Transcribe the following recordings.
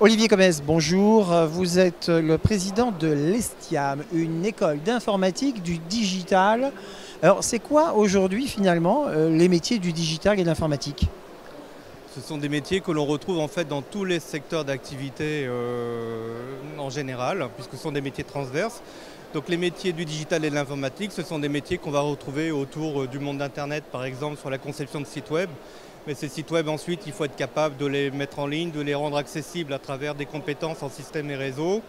Olivier Comès, bonjour. Vous êtes le président de l'ESTIAM, une école d'informatique du digital. Alors, c'est quoi aujourd'hui finalement les métiers du digital et de l'informatique? Ce sont des métiers que l'on retrouve en fait dans tous les secteurs d'activité en général, puisque ce sont des métiers transverses. Donc les métiers du digital et de l'informatique, ce sont des métiers qu'on va retrouver autour du monde d'Internet, par exemple sur la conception de sites web. Mais ces sites web, ensuite, il faut être capable de les mettre en ligne, de les rendre accessibles à travers des compétences en système et réseau,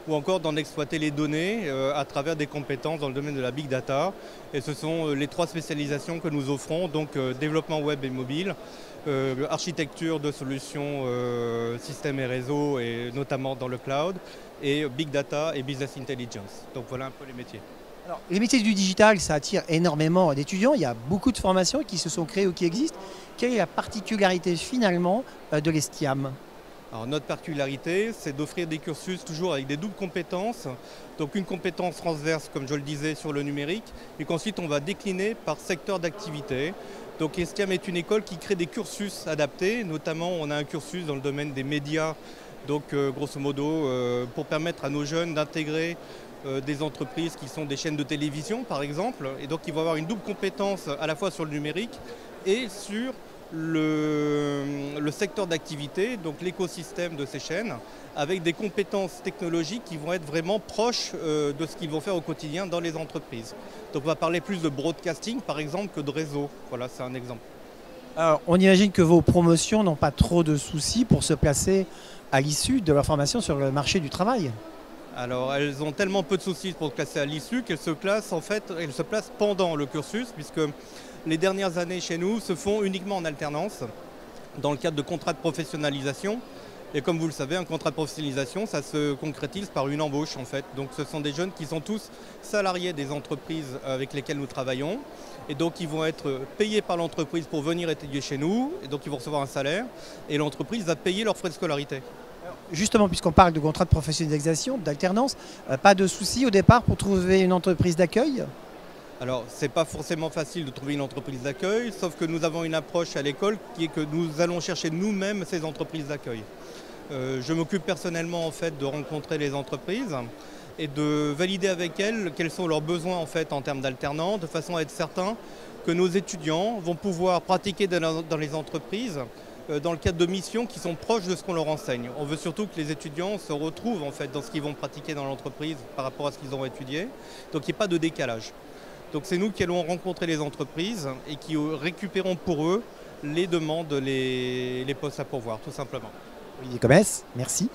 ou encore d'en exploiter les données à travers des compétences dans le domaine de la big data. Et ce sont les trois spécialisations que nous offrons, donc développement web et mobile, architecture de solutions système et réseau, et notamment dans le cloud, et big data et business intelligence. Donc voilà un peu les métiers. Alors, les métiers du digital, ça attire énormément d'étudiants. Il y a beaucoup de formations qui se sont créées ou qui existent. Quelle est la particularité finalement de l'ESTIAM? Alors notre particularité, c'est d'offrir des cursus toujours avec des doubles compétences. Donc une compétence transverse, comme je le disais, sur le numérique, et qu'ensuite on va décliner par secteur d'activité. Donc l'ESTIAM est une école qui crée des cursus adaptés, notamment on a un cursus dans le domaine des médias, donc grosso modo pour permettre à nos jeunes d'intégrer des entreprises qui sont des chaînes de télévision par exemple, et donc ils vont avoir une double compétence à la fois sur le numérique et sur le secteur d'activité, donc l'écosystème de ces chaînes, avec des compétences technologiques qui vont être vraiment proches de ce qu'ils vont faire au quotidien dans les entreprises. Donc on va parler plus de broadcasting par exemple que de réseau. Voilà, c'est un exemple. Alors, on imagine que vos promotions n'ont pas trop de soucis pour se placer à l'issue de leur formation sur le marché du travail. Alors elles ont tellement peu de soucis pour se classer à l'issue qu'elles se placent pendant le cursus, puisque les dernières années chez nous se font uniquement en alternance, dans le cadre de contrats de professionnalisation. Et comme vous le savez, un contrat de professionnalisation, ça se concrétise par une embauche en fait. Donc ce sont des jeunes qui sont tous salariés des entreprises avec lesquelles nous travaillons. Et donc ils vont être payés par l'entreprise pour venir étudier chez nous. Et donc ils vont recevoir un salaire. Et l'entreprise va payer leurs frais de scolarité. Justement, puisqu'on parle de contrat de professionnalisation, d'alternance, pas de souci au départ pour trouver une entreprise d'accueil? Alors, ce n'est pas forcément facile de trouver une entreprise d'accueil, sauf que nous avons une approche à l'école qui est que nous allons chercher nous-mêmes ces entreprises d'accueil. Je m'occupe personnellement en fait de rencontrer les entreprises et de valider avec elles quels sont leurs besoins en fait en termes d'alternants, de façon à être certain que nos étudiants vont pouvoir pratiquer dans les entreprises dans le cadre de missions qui sont proches de ce qu'on leur enseigne. On veut surtout que les étudiants se retrouvent en fait dans ce qu'ils vont pratiquer dans l'entreprise par rapport à ce qu'ils ont étudié, donc il n'y ait pas de décalage. Donc c'est nous qui allons rencontrer les entreprises et qui récupérons pour eux les demandes, les postes à pourvoir, tout simplement. Olivier Comès, merci.